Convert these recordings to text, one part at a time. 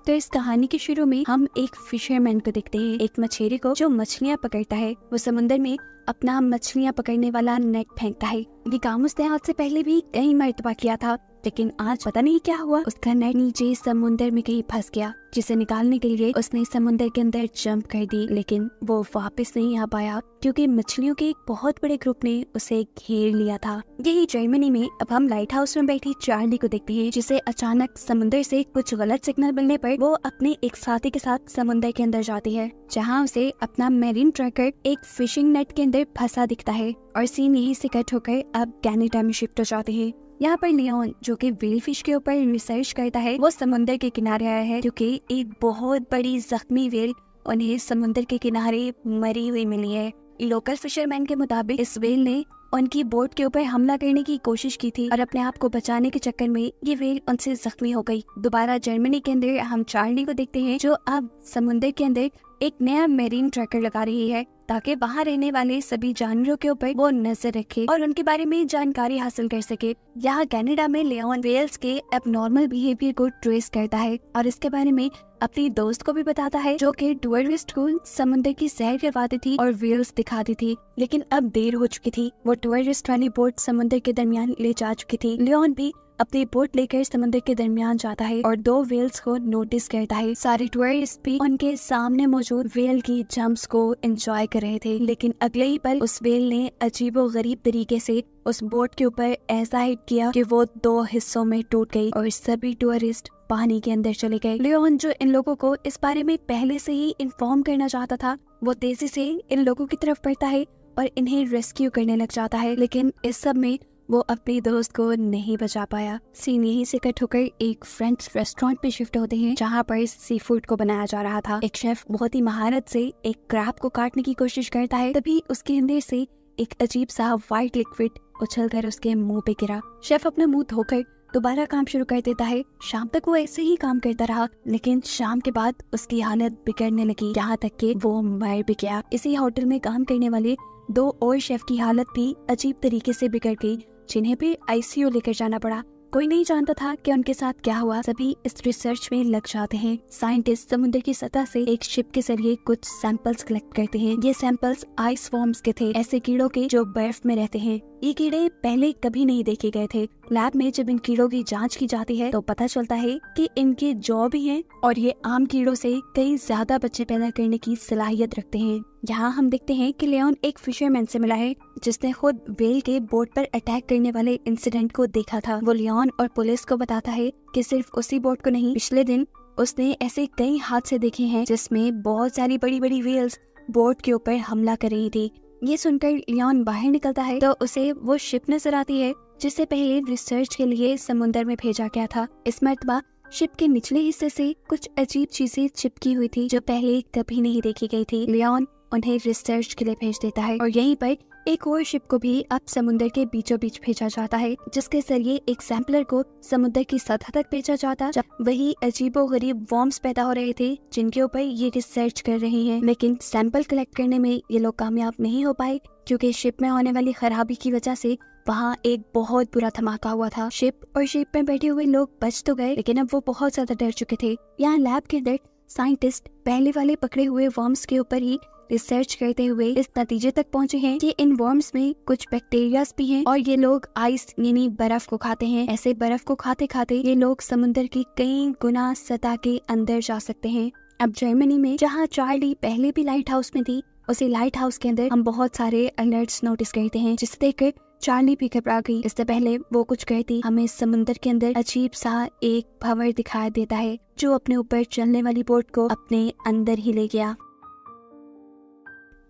तो इस कहानी के शुरू में हम एक फिशरमैन को देखते हैं, एक मछेरे को जो मछलियाँ पकड़ता है। वो समुद्र में अपना मछलियाँ पकड़ने वाला नेट फेंकता है। ये काम उसने आज से पहले भी कई मर्तबा किया था, लेकिन आज पता नहीं क्या हुआ, उसका नेट नीचे समुद्र में कहीं फंस गया, जिसे निकालने के लिए उसने समुद्र के अंदर जंप कर दी, लेकिन वो वापस नहीं आ पाया क्योंकि मछलियों के एक बहुत बड़े ग्रुप ने उसे घेर लिया था। यही जर्मनी में अब हम लाइट हाउस में बैठी चार्ली को देखते हैं, जिसे अचानक समुद्र से कुछ गलत सिग्नल मिलने पर वो अपने एक साथी के साथ समुद्र के अंदर जाती है, जहाँ उसे अपना मैरीन ट्रैकर एक फिशिंग नेट के अंदर फंसा दिखता है। और सीन यही से कट होकर अब कनाडा में शिफ्ट हो जाते हैं। यहाँ पर लियोन, जो कि व्हेल फिश के ऊपर रिसर्च करता है, वो समुद्र के किनारे आया है क्योंकि एक बहुत बड़ी जख्मी व्हेल उन्हें समुद्र के किनारे मरी हुई मिली है। लोकल फिशरमैन के मुताबिक इस व्हेल ने उनकी बोट के ऊपर हमला करने की कोशिश की थी और अपने आप को बचाने के चक्कर में ये व्हेल उनसे जख्मी हो गई। दोबारा जर्मनी के अंदर हम चार्ली को देखते हैं, जो अब समुद्र के अंदर एक नया मैरीन ट्रैकर लगा रही है ताकि वहाँ रहने वाले सभी जानवरों के ऊपर वो नजर रखे और उनके बारे में जानकारी हासिल कर सके। यहाँ कनाडा में लियोन व्हेल्स के एबनॉर्मल बिहेवियर को ट्रेस करता है और इसके बारे में अपनी दोस्त को भी बताता है, जो कि टूरिस्ट को समुद्र की सैर करवाती थी और व्हेल्स दिखाती थी। लेकिन अब देर हो चुकी थी, वो टूरिस्ट वाली बोट समुद्र के दरमियान ले जा चुकी थी। लियोन भी अपनी बोट लेकर समुद्र के दरमियान जाता है और दो व्हेल्स को नोटिस करता है। सारे टूरिस्ट भी उनके सामने मौजूद व्हेल की जंप्स को एंजॉय कर रहे थे, लेकिन अगले ही पल उस व्हेल ने अजीबोगरीब तरीके से उस बोट के ऊपर ऐसा हिट किया कि वो दो हिस्सों में टूट गई और सभी टूरिस्ट पानी के अंदर चले गए। लियोन, जो इन लोगों को इस बारे में पहले से ही इन्फॉर्म करना चाहता था, वो तेजी से इन लोगों की तरफ बढ़ता है और इन्हें रेस्क्यू करने लग जाता है, लेकिन इस सब में वो अपनी दोस्त को नहीं बचा पाया। सीन यहीं से कट होकर एक फ्रेंच रेस्टोरेंट पे शिफ्ट होते हैं, जहाँ पर सी फूड को बनाया जा रहा था। एक शेफ बहुत ही महारत से एक क्रैब को काटने की कोशिश करता है, तभी उसके अंदर से एक अजीब सा व्हाइट लिक्विड उछलकर उसके मुंह पे गिरा। शेफ अपना मुंह धोकर दोबारा काम शुरू कर देता है। शाम तक वो ऐसे ही काम करता रहा, लेकिन शाम के बाद उसकी हालत बिगड़ने लगी, यहाँ तक कि वो मर भी गया। इसी होटल में काम करने वाले दो और शेफ की हालत भी अजीब तरीके से बिगड़ गई, जिन्हें भी आईसीयू लेकर जाना पड़ा। कोई नहीं जानता था कि उनके साथ क्या हुआ। सभी इस रिसर्च में लग जाते हैं। साइंटिस्ट समुद्र की सतह से एक शिप के जरिए कुछ सैंपल्स कलेक्ट करते हैं। ये सैंपल्स आइस फॉर्म्स के थे, ऐसे कीड़ों के जो बर्फ में रहते हैं। ये कीड़े पहले कभी नहीं देखे गए थे। लैब में जब इन कीड़ों की जांच की जाती है तो पता चलता है कि इनके जॉ भी हैं और ये आम कीड़ों से कई ज्यादा बच्चे पैदा करने की सलाहियत रखते हैं। यहाँ हम देखते हैं कि लियोन एक फिशरमैन से मिला है, जिसने खुद व्हेल के बोट पर अटैक करने वाले इंसिडेंट को देखा था। वो लियोन और पुलिस को बताता है कि सिर्फ उसी बोट को नहीं, पिछले दिन उसने ऐसे कई हादसे देखे हैं जिसमें बहुत सारी बड़ी बड़ी व्हेल्स बोट के ऊपर हमला कर रही थी। ये सुनकर लियोन बाहर निकलता है तो उसे वो शिप नजर आती है जिसे पहले रिसर्च के लिए समुद्र में भेजा गया था। इस मर्तबा शिप के निचले हिस्से से कुछ अजीब चीजें चिपकी हुई थी जो पहले कभी नहीं देखी गई थी। लियोन उन्हें रिसर्च के लिए भेज देता है और यहीं पर एक और शिप को भी अब समुद्र के बीचों बीच भेजा जाता है, जिसके जरिए एक सैंपलर को समुद्र की सतह तक भेजा जाता, जब वही अजीबोगरीब वॉर्म्स पैदा हो रहे थे जिनके ऊपर ये रिसर्च कर रहे हैं। लेकिन सैंपल कलेक्ट करने में ये लोग कामयाब नहीं हो पाए क्योंकि शिप में होने वाली खराबी की वजह से वहाँ एक बहुत बुरा धमाका हुआ था। शिप और शिप में बैठे हुए लोग बच तो गए, लेकिन अब वो बहुत ज्यादा डर चुके थे। यहाँ लैब के अंदर साइंटिस्ट पहले वाले पकड़े हुए वर्म्स के ऊपर ही रिसर्च करते हुए इस नतीजे तक पहुँचे हैं कि इन वर्म्स में कुछ बैक्टीरियाज भी हैं और ये लोग आइस यानी बर्फ को खाते हैं। ऐसे बर्फ को खाते खाते ये लोग समुद्र की कई गुना सतह के अंदर जा सकते हैं। अब जर्मनी में जहाँ चार्ली पहले भी लाइट हाउस में थी, उसी लाइट हाउस के अंदर हम बहुत सारे अलर्ट्स नोटिस करते हैं, जिसे देखकर चार्ली भी घबरा गई। इससे पहले वो कुछ कहती, हमें समुद्र के अंदर अजीब सा एक भंवर दिखाई देता है जो अपने ऊपर चलने वाली बोट को अपने अंदर ही ले गया।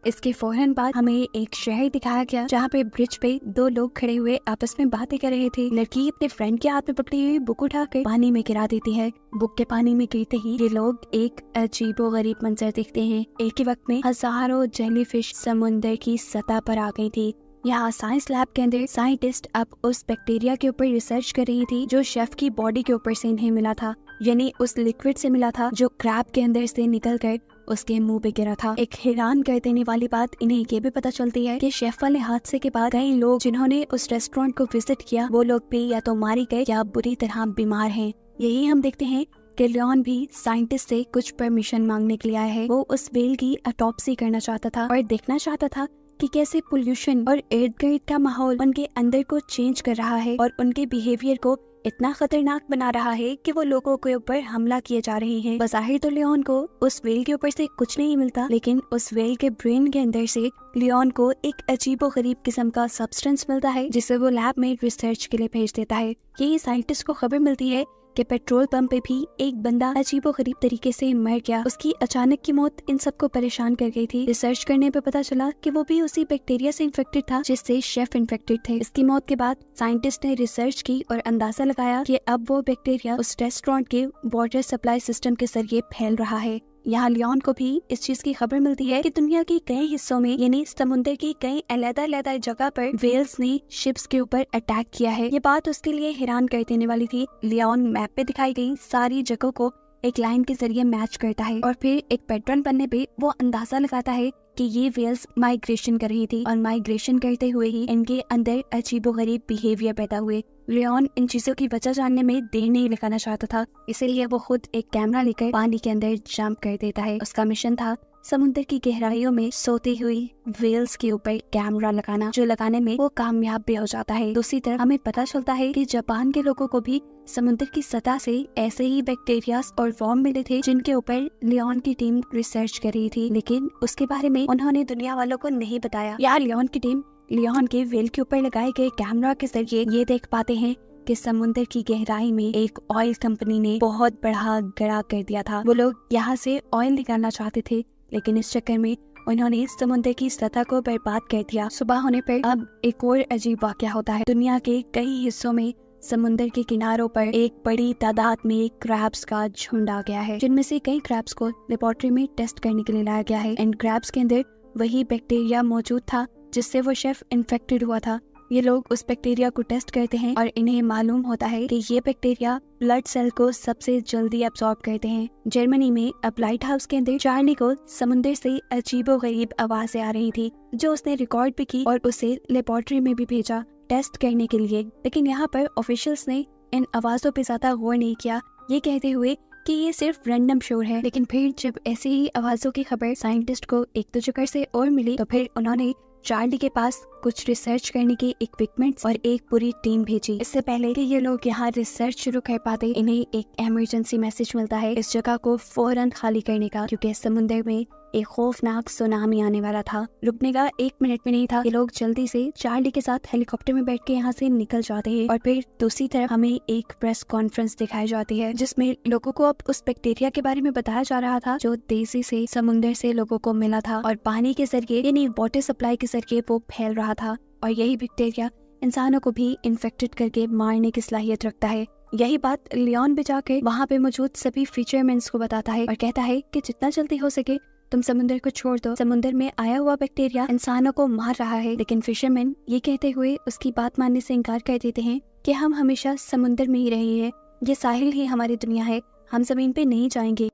इसके फौरन बाद हमें एक शहर दिखाया गया जहाँ पे ब्रिज पे दो लोग खड़े हुए आपस में बातें कर रहे थे। लड़की अपने फ्रेंड के हाथ में पकड़ी हुई बुक उठाकर पानी में गिरा देती है। बुक के पानी में गिरते ही ये लोग एक अजीबोगरीब मंजर देखते हैं। एक ही वक्त में हजारों जेलीफिश समुद्र की सतह पर आ गई थी। यहाँ साइंस लैब के अंदर साइंटिस्ट अब उस बैक्टीरिया के ऊपर रिसर्च कर रही थी जो शेफ की बॉडी के ऊपर से इन्हें मिला था, यानी उस लिक्विड से मिला था जो क्रैब के अंदर से निकल कर उसके मुंह पे गिरा था। एक हैरान कर देने वाली बात इन्हें ये भी पता चलती है कि शेफ वाले हादसे के बाद कई लोग जिन्होंने उस रेस्टोरेंट को विजिट किया वो लोग भी या तो मारे गए या बुरी तरह बीमार हैं। यही हम देखते हैं कि लियोन भी साइंटिस्ट से कुछ परमिशन मांगने के लिए आया है। वो उस व्हेल की ऑटोप्सी करना चाहता था और देखना चाहता था कि कैसे पोल्यूशन और इर्द गिर्द का माहौल उनके अंदर को चेंज कर रहा है और उनके बिहेवियर को इतना खतरनाक बना रहा है कि वो लोगों के ऊपर हमला किए जा रहे हैं। बज़ाहिर तो लियोन को उस व्हेल के ऊपर से कुछ नहीं मिलता, लेकिन उस व्हेल के ब्रेन के अंदर से लियोन को एक अजीबोगरीब किस्म का सब्सटेंस मिलता है जिसे वो लैब में रिसर्च के लिए भेज देता है। यही साइंटिस्ट को खबर मिलती है कि पेट्रोल पंप पे भी एक बंदा अजीबोगरीब तरीके से मर गया। उसकी अचानक की मौत इन सबको परेशान कर गई थी। रिसर्च करने पे पता चला कि वो भी उसी बैक्टीरिया से इन्फेक्टेड था जिससे शेफ इन्फेक्टेड थे। इसकी मौत के बाद साइंटिस्ट ने रिसर्च की और अंदाजा लगाया कि अब वो बैक्टीरिया उस रेस्टोरेंट के वाटर सप्लाई सिस्टम के जरिए फैल रहा है। यहाँ लियोन को भी इस चीज की खबर मिलती है कि दुनिया के कई हिस्सों में यानी समुद्र की कई अलग-अलग जगह पर व्हेल्स ने शिप्स के ऊपर अटैक किया है। ये बात उसके लिए हैरान कर देने वाली थी। लियोन मैप पे दिखाई गई सारी जगहों को एक लाइन के जरिए मैच करता है और फिर एक पैटर्न बनने पे वो अंदाजा लगाता है कि ये व्हेल्स माइग्रेशन कर रही थी और माइग्रेशन करते हुए ही इनके अंदर अजीबोगरीब बिहेवियर पैदा हुए। लियोन इन चीजों की वजह जानने में देर नहीं लगाना चाहता था, इसीलिए वो खुद एक कैमरा लेकर पानी के अंदर जंप कर देता है। उसका मिशन था समुद्र की गहराइयों में सोती हुई व्हेल्स के ऊपर कैमरा लगाना, जो लगाने में वो कामयाब भी हो जाता है। दूसरी तरफ हमें पता चलता है कि जापान के लोगों को भी समुद्र की सतह से ऐसे ही बैक्टीरिया और वर्म मिले थे जिनके ऊपर लियोन की टीम रिसर्च कर रही थी, लेकिन उसके बारे में उन्होंने दुनिया वालों को नहीं बताया। यार लियोन की टीम लियोन के व्हेल के ऊपर लगाए गए कैमरा के जरिए ये देख पाते हैं कि समुद्र की गहराई में एक ऑयल कंपनी ने बहुत बड़ा गड्ढा कर दिया था। वो लोग यहाँ से ऑयल निकालना चाहते थे, लेकिन इस चक्कर में उन्होंने समुद्र की सतह को बर्बाद कर दिया। सुबह होने पर अब एक और अजीब वाकया होता है। दुनिया के कई हिस्सों में समुद्र के किनारों पर एक बड़ी तादाद में क्रैब्स का झुंड आ गया है, जिनमें से कई क्रैब्स को लेबोरेटरी में टेस्ट करने के लिए लाया गया है। इन क्रैब्स के अंदर वही बैक्टीरिया मौजूद था जिससे वो शेफ इन्फेक्टेड हुआ था। ये लोग उस बैक्टीरिया को टेस्ट करते हैं और इन्हें मालूम होता है कि ये बैक्टीरिया ब्लड सेल को सबसे जल्दी अब्सॉर्ब करते हैं। जर्मनी में अब लाइट हाउस के अंदर चार्ली को समुद्र से अजीबोगरीब आवाजें आ रही थी, जो उसने रिकॉर्ड भी की और उसे लेबोरेटरी में भी भेजा टेस्ट करने के लिए। लेकिन यहाँ पर ऑफिशियल्स ने इन आवाजों पे ज्यादा गौर नहीं किया, ये कहते हुए कि ये सिर्फ रैंडम शोर है। लेकिन फिर जब ऐसी ही आवाजों की खबर साइंटिस्ट को एक दो जगह से और मिली, तो फिर उन्होंने चार्ली के पास कुछ रिसर्च करने की इक्विपमेंट्स और एक पूरी टीम भेजी। इससे पहले कि ये लोग यहाँ रिसर्च शुरू कर पाते, इन्हें एक इमरजेंसी मैसेज मिलता है इस जगह को फौरन खाली करने का, क्योंकि समुद्र में एक खौफनाक सुनामी आने वाला था। रुकने का 1 मिनट भी नहीं था। ये लोग जल्दी से चार्ली के साथ हेलीकॉप्टर में बैठ के यहाँ से निकल जाते हैं और फिर दूसरी तरफ हमें एक प्रेस कॉन्फ्रेंस दिखाई जाती है जिसमें लोगों को अब उस बैक्टीरिया के बारे में बताया जा रहा था जो तेजी से समुद्र से लोगों को मिला था और पानी के जरिए यानी वाटर सप्लाई के जरिए वो फैल रहा था। और यही बैक्टीरिया इंसानों को भी इन्फेक्टेड करके मारने की सलाहियत रखता है। यही बात लियोन भी जाकर वहाँ पे मौजूद सभी फिशरमैन्स को बताता है और कहता है कि जितना जल्दी हो सके तुम समुद्र को छोड़ दो, समुद्र में आया हुआ बैक्टीरिया इंसानों को मार रहा है। लेकिन फिशरमैन ये कहते हुए उसकी बात मानने से इनकार कर देते हैं कि हम हमेशा समुद्र में ही रहे हैं, ये साहिल ही हमारी दुनिया है, हम जमीन पे नहीं जाएंगे।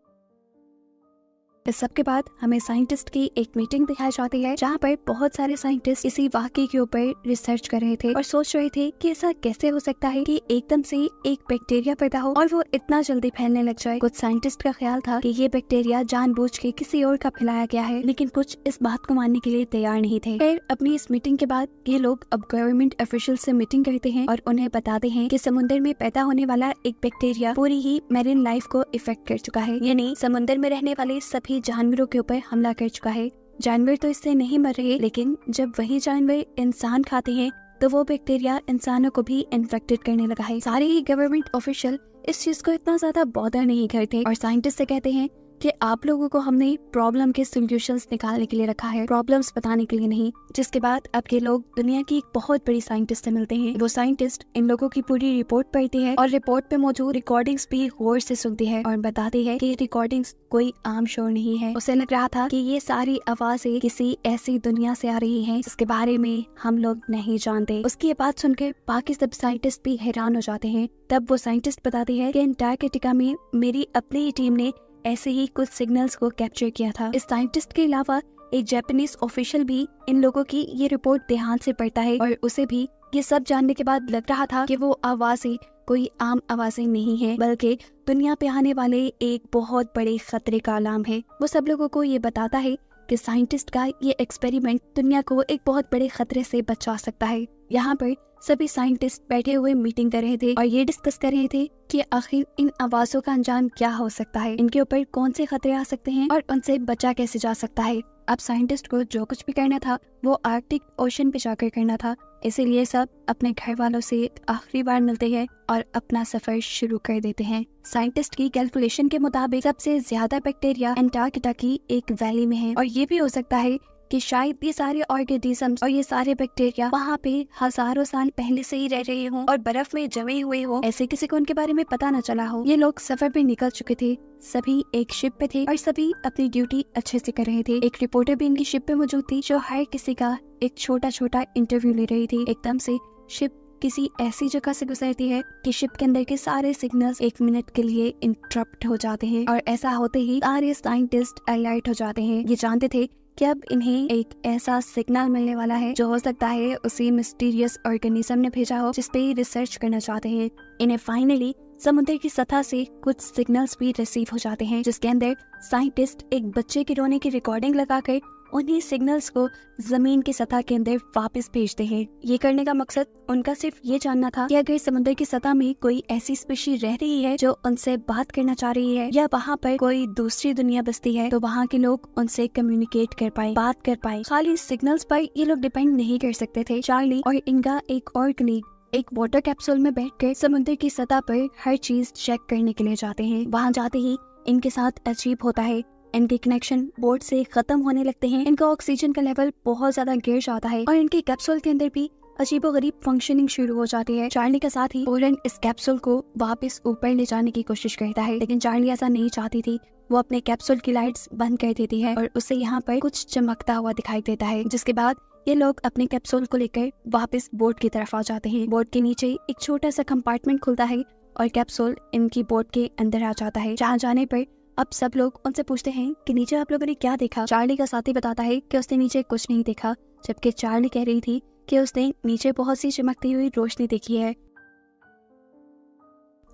इस सब के बाद हमें साइंटिस्ट की एक मीटिंग दिखाई जाती है जहाँ पर बहुत सारे साइंटिस्ट इसी वाकये के ऊपर रिसर्च कर रहे थे और सोच रहे थे कि ऐसा कैसे हो सकता है कि एकदम से एक बैक्टीरिया पैदा हो और वो इतना जल्दी फैलने लग जाए। कुछ साइंटिस्ट का ख्याल था कि ये बैक्टीरिया जानबूझ के किसी और का फैलाया गया है, लेकिन कुछ इस बात को मानने के लिए तैयार नहीं थे। फिर अपनी इस मीटिंग के बाद ये लोग अब गवर्नमेंट ऑफिशियल से मीटिंग करते हैं और उन्हें बताते हैं कि समुद्र में पैदा होने वाला एक बैक्टीरिया पूरी ही मैरीन लाइफ को इफेक्ट कर चुका है, यानी समुद्र में रहने वाले सभी जानवरों के ऊपर हमला कर चुका है। जानवर तो इससे नहीं मर रहे, लेकिन जब वही जानवर इंसान खाते हैं तो वो बैक्टीरिया इंसानों को भी इन्फेक्टेड करने लगा है। सारे ही गवर्नमेंट ऑफिशियल इस चीज को इतना ज्यादा बॉदर नहीं करते और साइंटिस्ट से कहते हैं कि आप लोगों को हमने प्रॉब्लम के सॉल्यूशंस निकालने के लिए रखा है, प्रॉब्लम्स बताने के लिए नहीं। जिसके बाद अब ये लोग दुनिया की एक बहुत बड़ी साइंटिस्ट से मिलते हैं। वो साइंटिस्ट इन लोगों की पूरी रिपोर्ट पढ़ती है और रिपोर्ट पे मौजूद रिकॉर्डिंग्स भी गौर से सुनती है और बताती है कि रिकॉर्डिंग्स कोई आम शोर नहीं है। उसे लग रहा था कि ये सारी आवाजें किसी ऐसी दुनिया से आ रही हैं जिसके बारे में हम लोग नहीं जानते। उसकी ये बात सुनकर बाकी सब साइंटिस्ट भी हैरान हो जाते हैं। तब वो साइंटिस्ट बताती है कि अंटार्कटिका में मेरी अपनी टीम ने ऐसे ही कुछ सिग्नल्स को कैप्चर किया था। इस साइंटिस्ट के अलावा एक जापानीज ऑफिशियल भी इन लोगों की ये रिपोर्ट ध्यान से पढ़ता है और उसे भी ये सब जानने के बाद लग रहा था कि वो आवाजें कोई आम आवाजें नहीं है, बल्कि दुनिया पे आने वाले एक बहुत बड़े खतरे का अलार्म है। वो सब लोगों को ये बताता है कि साइंटिस्ट का ये एक्सपेरिमेंट दुनिया को एक बहुत बड़े खतरे से बचा सकता है। यहाँ पर सभी साइंटिस्ट बैठे हुए मीटिंग कर रहे थे और ये डिस्कस कर रहे थे कि आखिर इन आवाजों का अंजाम क्या हो सकता है, इनके ऊपर कौन से खतरे आ सकते हैं और उनसे बचा कैसे जा सकता है। अब साइंटिस्ट को जो कुछ भी करना था वो आर्कटिक ओशन पे जाकर करना था, इसीलिए सब अपने घर वालों से आखिरी बार मिलते हैं और अपना सफर शुरू कर देते हैं। साइंटिस्ट की कैलकुलेशन के मुताबिक सबसे ज्यादा बैक्टीरिया अंटार्कटिका की एक वैली में है और ये भी हो सकता है कि शायद ये सारे ऑर्गेनिजम्स और ये सारे बैक्टीरिया वहाँ पे हजारों साल पहले से ही रह रहे हों और बर्फ में जमे हुए हो, ऐसे किसी को उनके बारे में पता न चला हो। ये लोग सफर पे निकल चुके थे, सभी एक शिप पे थे और सभी अपनी ड्यूटी अच्छे से कर रहे थे। एक रिपोर्टर भी इनकी शिप पे मौजूद थी जो हर किसी का एक छोटा छोटा इंटरव्यू ले रही थी। एकदम से शिप किसी ऐसी जगह से गुजरती है कि शिप के अंदर के सारे सिग्नल्स 1 मिनट के लिए इंटरप्ट हो जाते हैं और ऐसा होते ही सारे साइंटिस्ट अलर्ट हो जाते हैं। ये जानते थे कि अब इन्हें एक ऐसा सिग्नल मिलने वाला है जो हो सकता है उसी मिस्टीरियस ऑर्गेनिज्म ने भेजा हो जिस पे रिसर्च करना चाहते हैं। इन्हें फाइनली समुद्र की सतह से कुछ सिग्नल्स भी रिसीव हो जाते हैं जिसके अंदर साइंटिस्ट एक बच्चे के रोने की रिकॉर्डिंग लगाकर उन्हीं सिग्नल्स को जमीन की सतह के अंदर वापस भेजते हैं। ये करने का मकसद उनका सिर्फ ये जानना था कि अगर समुद्र की सतह में कोई ऐसी स्पीशी रह रही है जो उनसे बात करना चाह रही है या वहाँ पर कोई दूसरी दुनिया बसती है तो वहाँ के लोग उनसे कम्युनिकेट कर पाए, बात कर पाए। खाली सिग्नल्स पर ये लोग डिपेंड नहीं कर सकते थे। चार्ली और इनका एक और कलीग एक वाटर कैप्सूल में बैठकर समुद्र की सतह पर हर चीज चेक करने के लिए जाते हैं। वहाँ जाते ही इनके साथ अजीब होता है, इनके कनेक्शन बोर्ड से खत्म होने लगते हैं, इनका ऑक्सीजन का लेवल बहुत ज्यादा गिर जाता है और इनके कैप्सूल के अंदर भी अजीबोगरीब फंक्शनिंग शुरू हो जाती है। चार्ली का साथी फौरन इस कैप्सूल को वापस ऊपर ले जाने की कोशिश करता है, लेकिन चार्ली ऐसा नहीं चाहती थी। वो अपने कैप्सूल की लाइट्स बंद कर देती है और उसे यहाँ पर कुछ चमकता हुआ दिखाई देता है, जिसके बाद ये लोग अपने कैप्सूल को लेकर वापस बोर्ड की तरफ आ जाते हैं। बोर्ड के नीचे एक छोटा सा कंपार्टमेंट खुलता है और कैप्सूल इनकी बोर्ड के अंदर आ जाता है। जहाँ जाने पर अब सब लोग उनसे पूछते हैं कि नीचे आप लोगों ने क्या देखा। चार्ली का साथी बताता है कि उसने नीचे कुछ नहीं देखा, जबकि चार्ली कह रही थी कि उसने नीचे बहुत सी चमकती हुई रोशनी देखी है।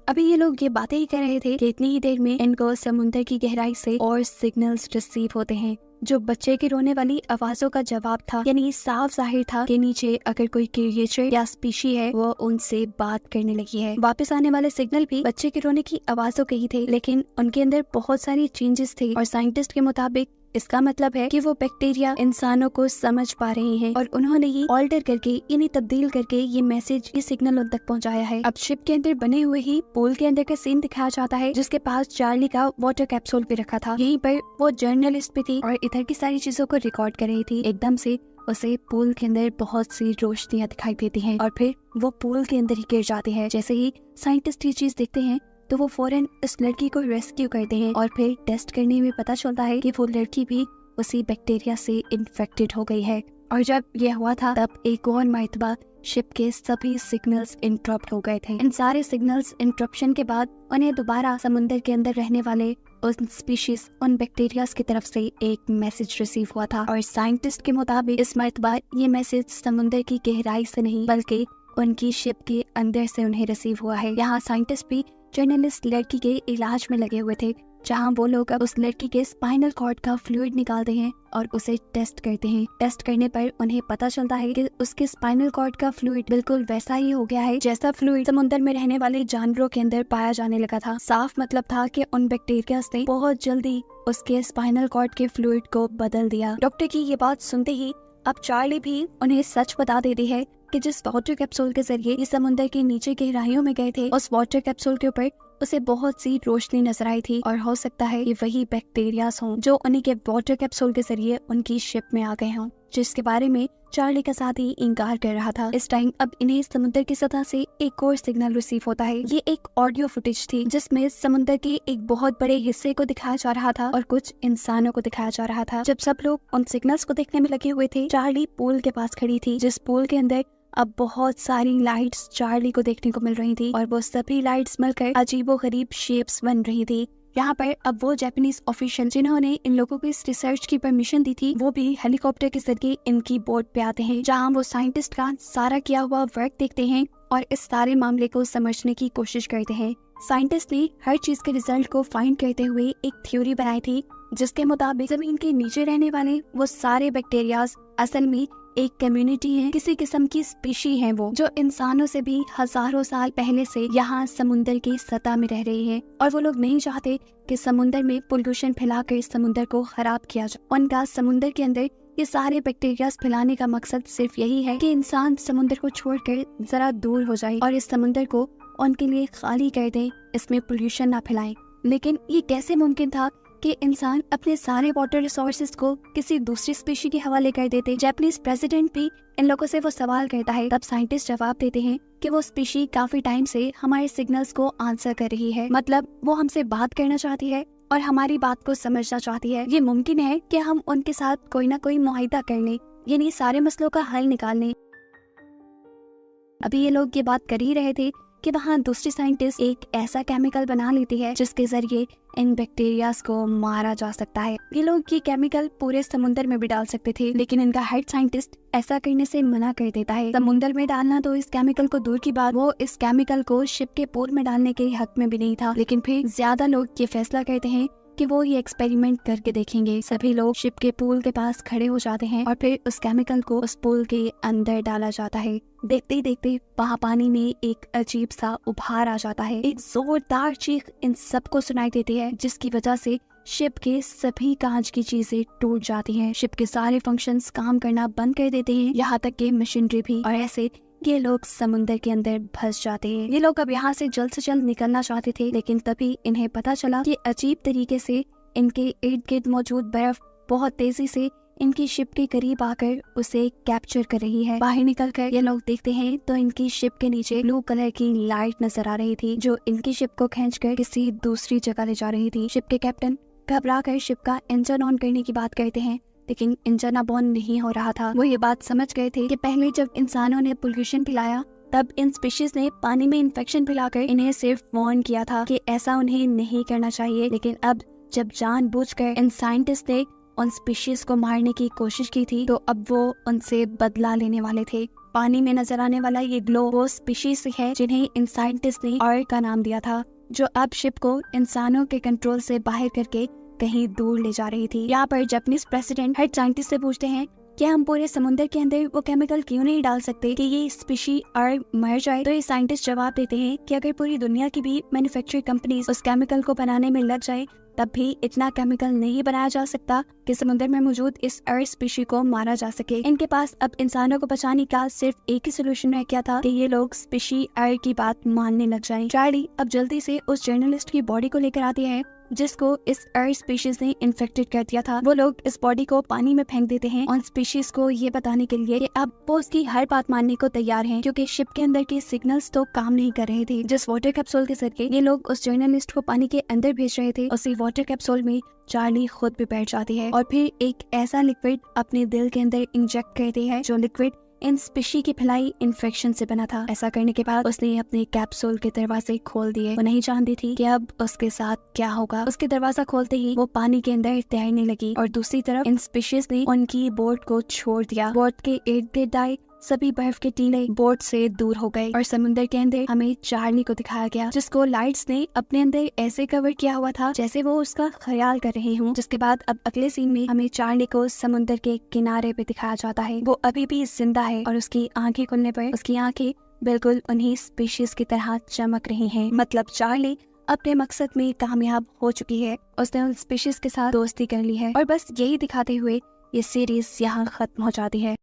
अभी ये लोग ये बातें ही कर रहे थे कि इतनी ही देर में इनको समुद्र की गहराई से और सिग्नल्स रिसीव होते हैं जो बच्चे के रोने वाली आवाजों का जवाब था। यानी साफ जाहिर था कि नीचे अगर कोई क्रिएचर या स्पीशी है वो उनसे बात करने लगी है। वापस आने वाले सिग्नल भी बच्चे के रोने की आवाजों के ही थे, लेकिन उनके अंदर बहुत सारी चेंजेस थे और साइंटिस्ट के मुताबिक इसका मतलब है कि वो बैक्टीरिया इंसानों को समझ पा रहे हैं और उन्होंने ही ऑल्टर करके यानी तब्दील करके ये मैसेज, ये सिग्नल उन तक पहुंचाया है। अब शिप के अंदर बने हुए ही पूल के अंदर का सीन दिखाया जाता है जिसके पास चार्ली का वाटर कैप्सूल भी रखा था। यहीं पर वो जर्नलिस्ट भी थी और इधर की सारी चीजों को रिकॉर्ड कर रही थी। एकदम से उसे पूल के अंदर बहुत सी रोशनियां दिखाई देती हैं और फिर वो पूल के अंदर ही गिर जाती है। जैसे ही साइंटिस्ट ये चीज देखते हैं तो वो फौरन इस लड़की को रेस्क्यू करते हैं और फिर टेस्ट करने में पता चलता है कि वो लड़की भी उसी बैक्टीरिया से इन्फेक्टेड हो गई है। और जब ये हुआ था तब एक और मर्तबा शिप के सभी सिग्नल्स इंटरप्ट हो गए थे। इन सारे सिग्नल्स इंटरप्शन के बाद उन्हें दोबारा समुद्र के अंदर रहने वाले उन स्पीशीज, उन बैक्टीरियाज की तरफ से एक मैसेज रिसीव हुआ था और साइंटिस्ट के मुताबिक इस मर्तबा ये मैसेज समुद्र की गहराई से नहीं बल्कि उनकी शिप के अंदर से उन्हें रिसीव हुआ है। यहाँ साइंटिस्ट भी जर्नलिस्ट लड़की के इलाज में लगे हुए थे, जहाँ वो लोग अब उस लड़की के स्पाइनल कॉर्ड का फ्लूइड निकालते हैं और उसे टेस्ट करते हैं। टेस्ट करने पर उन्हें पता चलता है कि उसके स्पाइनल कॉर्ड का फ्लूइड बिल्कुल वैसा ही हो गया है जैसा फ्लूइड समुद्र में रहने वाले जानवरों के अंदर पाया जाने लगा था। साफ मतलब था कि उन बैक्टीरिया ने बहुत जल्दी उसके स्पाइनल कॉर्ड के फ्लूइड को बदल दिया। डॉक्टर की ये बात सुनते ही अब चार्ली भी उन्हें सच बता देती है कि जिस वाटर कैप्सूल के जरिए ये समुद्र के नीचे गहराइयों में गए थे उस वाटर कैप्सूल के ऊपर उसे बहुत सी रोशनी नजर आई थी और हो सकता है ये वही बैक्टीरियाज हों जो उन्हीं के वाटर कैप्सूल के जरिए उनकी शिप में आ गए हों, जिसके बारे में चार्ली का साथ ही इनकार कर रहा था। इस टाइम अब इन्हें समुद्र की सतह से एक और सिग्नल रिसीव होता है। ये एक ऑडियो फुटेज थी जिसमें समुद्र के एक बहुत बड़े हिस्से को दिखाया जा रहा था और कुछ इंसानों को दिखाया जा रहा था। जब सब लोग उन सिग्नल्स को देखने में लगे हुए थे, चार्ली पूल के पास खड़ी थी, जिस पूल के अंदर अब बहुत सारी लाइट्स चार्ली को देखने को मिल रही थी और वो सभी लाइट्स मिलकर अजीबोगरीब शेप्स बन रही थी। यहाँ पर अब वो जापानीज ऑफिशियल जिन्होंने इन लोगों को इस रिसर्च की परमिशन दी थी वो भी हेलीकॉप्टर के जरिए इनकी बोट पे आते हैं, जहाँ वो साइंटिस्ट का सारा किया हुआ वर्क देखते हैं और इस सारे मामले को समझने की कोशिश करते हैं। साइंटिस्ट ने हर चीज के रिजल्ट को फाइंड करते हुए एक थ्योरी बनाई थी, जिसके मुताबिक जमीन के नीचे रहने वाले वो सारे बैक्टीरियाज असल में एक कम्युनिटी है, किसी किस्म की स्पीशी है वो, जो इंसानों से भी हजारों साल पहले से यहाँ समुंदर की सतह में रह रही है। और वो लोग नहीं चाहते कि समुंदर में पोल्यूशन फैलाकर समुंदर को खराब किया जाए। उनका समुंदर के अंदर ये सारे बैक्टीरिया फैलाने का मकसद सिर्फ यही है कि इंसान समुंदर को छोड़कर जरा दूर हो जाए और इस समुंदर को उनके लिए खाली कर दे, इसमें पोल्यूशन ना फैलाए। लेकिन ये कैसे मुमकिन था कि इंसान अपने सारे वाटर रिसोर्सेज को किसी दूसरी स्पीशी के हवाले कर देते। जापानीज प्रेसिडेंट भी इन लोगों से वो सवाल करता है, तब साइंटिस्ट जवाब देते हैं कि वो स्पीशी काफी टाइम से हमारे सिग्नल्स को आंसर कर रही है, मतलब वो हमसे बात करना चाहती है और हमारी बात को समझना चाहती है। ये मुमकिन है कि हम उनके साथ कोई ना कोई मुआहिदा कर लें, यानी सारे मसलों का हल निकाल लें। अभी ये लोग ये बात कर ही रहे थे कि वहाँ दूसरी साइंटिस्ट एक ऐसा केमिकल बना लेती है जिसके जरिए इन बैक्टीरियाज को मारा जा सकता है। ये लोग ये केमिकल पूरे समुंदर में भी डाल सकते थे, लेकिन इनका हेड साइंटिस्ट ऐसा करने से मना कर देता है। समुंदर में डालना तो इस केमिकल को दूर की बात, वो इस केमिकल को शिप के पूल में डालने के हक में भी नहीं था। लेकिन फिर ज्यादा लोग ये फैसला करते हैं कि वो ये एक्सपेरिमेंट करके देखेंगे। सभी लोग शिप के पूल के पास खड़े हो जाते हैं और फिर उस केमिकल को उस पूल के अंदर डाला जाता है। देखते ही देखते वहाँ पानी में एक अजीब सा उभार आ जाता है। एक जोरदार चीख इन सबको सुनाई देती है, जिसकी वजह से शिप के सभी कांच की चीजें टूट जाती हैं। शिप के सारे फंक्शंस काम करना बंद कर देते हैं, यहाँ तक कि मशीनरी भी। और ऐसे ये लोग समुंदर के अंदर फंस जाते हैं। ये लोग अब यहाँ से जल्द निकलना चाहते थे, लेकिन तभी इन्हें पता चला कि अजीब तरीके से इनके इर्द गिर्द मौजूद बर्फ बहुत तेजी से इनकी शिप के करीब आकर उसे कैप्चर कर रही है। बाहर निकलकर ये लोग देखते हैं तो इनकी शिप के नीचे ब्लू कलर की लाइट नजर आ रही थी, जो इनकी शिप को खींचकर किसी दूसरी जगह ले जा रही थी। शिप के कैप्टन घबरा कर शिप का इंजन ऑन करने की बात करते हैं, लेकिन इंजन अब ऑन नहीं हो रहा था। वो ये बात समझ गए थे कि पहले जब इंसानों ने पोल्यूशन फैलाया तब इन स्पीशीज ने पानी में इन्फेक्शन फैलाकर इन्हें सिर्फ वार्न किया था कि ऐसा उन्हें नहीं करना चाहिए। लेकिन अब जब जानबूझकर इन साइंटिस्ट ने उन स्पीशीज को मारने की कोशिश की थी, तो अब वो उनसे बदला लेने वाले थे। पानी में नजर आने वाला ये ग्लो वो स्पीशीज है जिन्हें इन साइंटिस्ट ने ऑयल का नाम दिया था, जो अब शिप को इंसानों के कंट्रोल से बाहर करके कहीं दूर ले जा रही थी। यहाँ पर जापानीज प्रेसिडेंट हेड साइंटिस्ट से पूछते हैं कि हम पूरे समुद्र के अंदर वो केमिकल क्यों नहीं डाल सकते कि ये स्पीशी और मर जाए। तो ये साइंटिस्ट जवाब देते हैं कि अगर पूरी दुनिया की भी मैन्युफैक्चरिंग कंपनीज उस केमिकल को बनाने में लग जाए, तब भी इतना केमिकल नहीं बनाया जा सकता कि समुद्र में मौजूद इस अर्थ स्पीशी को मारा जा सके। इनके पास अब इंसानों को बचाने का सिर्फ एक ही सोल्यूशन रह गया था कि ये लोग स्पीशी अर्थ की बात मानने लग जाएं। चार्ली अब जल्दी से उस जर्नलिस्ट की बॉडी को लेकर आती है जिसको इस अर्थ स्पीशीज ने इन्फेक्टेड कर दिया था। वो लोग इस बॉडी को पानी में फेंक देते हैं उन स्पीशीज को ये बताने के लिए कि अब वो उसकी हर बात मानने को तैयार हैं, क्योंकि शिप के अंदर के सिग्नल्स तो काम नहीं कर रहे थे। जिस वाटर कैप्सूल के जरिए ये लोग उस जर्नलिस्ट को पानी के अंदर भेज रहे थे, उसी वाटर कैप्सूल में चार्ली खुद भी बैठ जाती है और फिर एक ऐसा लिक्विड अपने दिल के अंदर इंजेक्ट करती है, जो लिक्विड इन स्पीशी की फैलाई इन्फेक्शन से बना था। ऐसा करने के बाद उसने अपने कैप्सूल के दरवाजे खोल दिए। वो नहीं जानती थी कि अब उसके साथ क्या होगा। उसके दरवाजा खोलते ही वो पानी के अंदर तैरने लगी और दूसरी तरफ इन स्पीशीज ने उनकी बोट को छोड़ दिया। बोट के इर्द गिर्द आए सभी बर्फ के टीले बोट से दूर हो गए और समुद्र के अंदर हमें चार्ली को दिखाया गया, जिसको लाइट्स ने अपने अंदर ऐसे कवर किया हुआ था जैसे वो उसका ख्याल कर रहे हों। जिसके बाद अब अगले सीन में हमें चार्ली को समुद्र के किनारे पे दिखाया जाता है। वो अभी भी जिंदा है और उसकी आंखें खुलने पर उसकी आंखें बिल्कुल उन्हीं स्पीशीज की तरह चमक रही हैं। मतलब चार्ली अपने मकसद में कामयाब हो चुकी है, उसने उन स्पीशीज के साथ दोस्ती कर ली है। और बस यही दिखाते हुए ये सीरीज यहाँ खत्म हो जाती है।